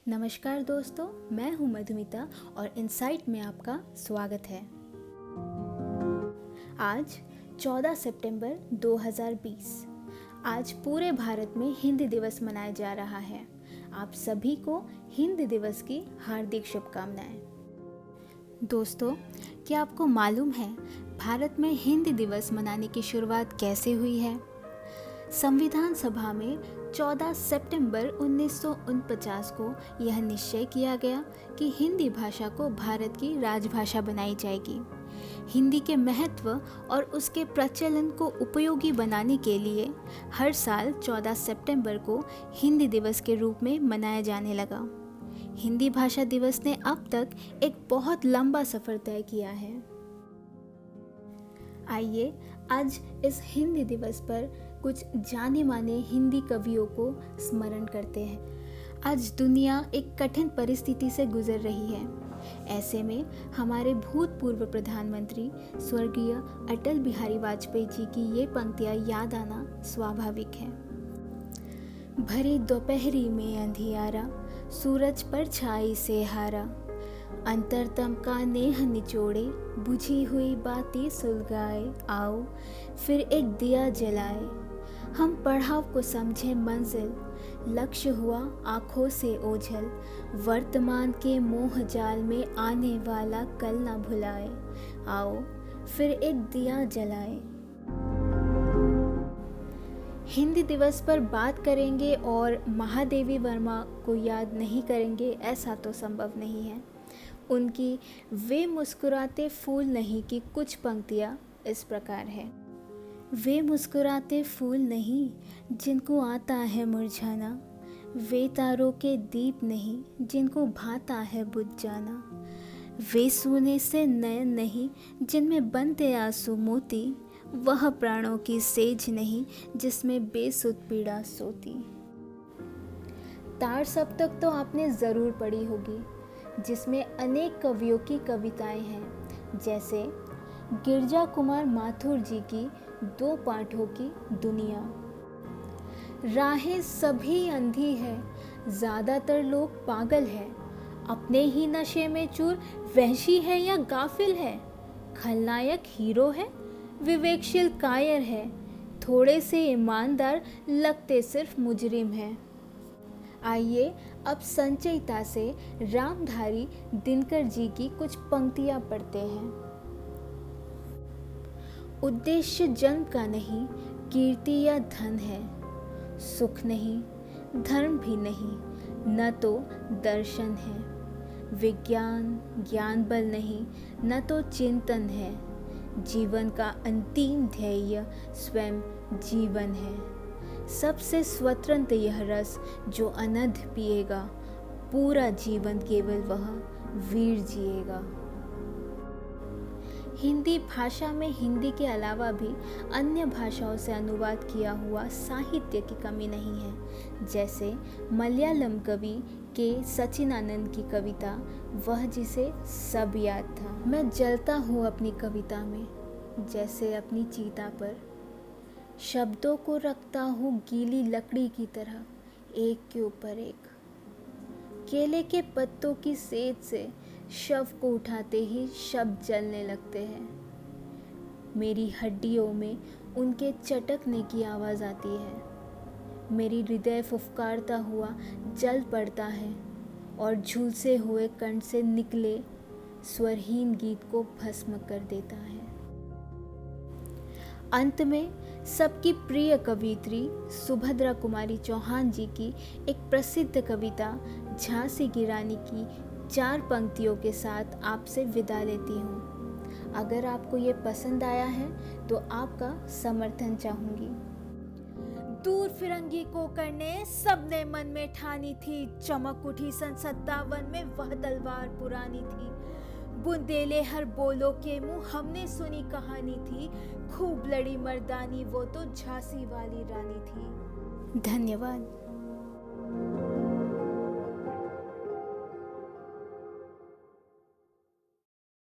नमस्कार दोस्तों, मैं हूं मधुमिता और इनसाइट में आपका स्वागत है। आज 14 सितंबर 2020। आज पूरे भारत में हिंदी दिवस मनाया जा रहा है। आप सभी को हिंदी दिवस की हार्दिक शुभकामनाएं। दोस्तों, क्या आपको मालूम है भारत में हिंदी दिवस मनाने की शुरुआत कैसे हुई है? संविधान सभा में 14 सितंबर 1949 को यह निश्चय किया गया कि हिंदी भाषा को भारत की राजभाषा बनाई जाएगी। हिंदी के महत्व और उसके प्रचलन को उपयोगी बनाने के लिए हर साल 14 सितंबर को हिंदी दिवस के रूप में मनाया जाने लगा। हिंदी भाषा दिवस ने अब तक एक बहुत लंबा सफर तय किया है। आइए आज इस हिंदी दिवस पर कुछ जाने माने हिंदी कवियों को स्मरण करते हैं। आज दुनिया एक कठिन परिस्थिति से गुजर रही है। ऐसे में हमारे भूतपूर्व प्रधानमंत्री स्वर्गीय अटल बिहारी वाजपेयी जी की ये पंक्तियाँ याद आना स्वाभाविक है। भरी दोपहरी में अंधियारा, सूरज पर छाई से हारा, अंतरतम का नेह निचोड़े, बुझी हुई बातें सुलगाए, आओ फिर एक दिया जलाए। हम पड़ाव को समझे मंजिल, लक्ष्य हुआ आँखों से ओझल, वर्तमान के मोह जाल में आने वाला कल ना भुलाए, आओ फिर एक दिया जलाए। हिंदी दिवस पर बात करेंगे और महादेवी वर्मा को याद नहीं करेंगे, ऐसा तो संभव नहीं है। उनकी वे मुस्कुराते फूल नहीं की कुछ पंक्तियाँ इस प्रकार है। वे मुस्कुराते फूल नहीं जिनको आता है मुरझाना, वे तारों के दीप नहीं जिनको भाता है बुझ जाना, वे सोने से नयन नहीं जिनमें बनते आंसू मोती, वह प्राणों की सेज नहीं जिसमें बेसुध पीड़ा सोती। तार सप्तक तो आपने ज़रूर पढ़ी होगी, जिसमें अनेक कवियों की कविताएं हैं, जैसे गिरजा कुमार माथुर जी की दो पाठों की दुनिया। राहें सभी अंधी है, ज़्यादातर लोग पागल है, अपने ही नशे में चूर वहशी है या गाफिल है, खलनायक हीरो है, विवेकशील कायर है, थोड़े से ईमानदार लगते सिर्फ मुजरिम है। आइए अब संचयिता से रामधारी दिनकर जी की कुछ पंक्तियां पढ़ते हैं। उद्देश्य जन्म का नहीं, कीर्ति या धन है, सुख नहीं, धर्म भी नहीं, न तो दर्शन है, विज्ञान ज्ञान बल नहीं, न तो चिंतन है, जीवन का अंतिम ध्येय स्वयं जीवन है, सबसे स्वतंत्र यह रस जो अनध पिएगा, पूरा जीवन केवल वह वीर जिएगा। हिंदी भाषा में हिंदी के अलावा भी अन्य भाषाओं से अनुवाद किया हुआ साहित्य की कमी नहीं है, जैसे मलयालम कवि के सचिनानंद की कविता वह जिसे सब याद था। मैं जलता हूँ अपनी कविता में जैसे अपनी चिता पर, शब्दों को रखता हूँ गीली लकड़ी की तरह एक के ऊपर एक, केले के पत्तों की सेज से शव को उठाते ही शब्द जलने लगते हैं, मेरी हड्डियों में उनके चटकने की आवाज़ आती है, मेरी हृदय फुफकारता हुआ जल पड़ता है और झुलसे हुए कंठ से निकले स्वरहीन गीत को भस्म कर देता है। अंत में सबकी प्रिय कवियत्री सुभद्रा कुमारी चौहान जी की एक प्रसिद्ध कविता झांसी की रानी की 4 पंक्तियों के साथ आपसे विदा लेती हूँ। अगर आपको ये पसंद आया है तो आपका समर्थन चाहूँगी। दूर फिरंगी को करने सबने मन में ठानी थी, चमक उठी सन 57 में वह तलवार पुरानी थी, बुंदेले हर बोलो के मुंह हमने सुनी कहानी थी, खूब लड़ी मर्दानी वो तो झांसी वाली रानी थी। धन्यवाद।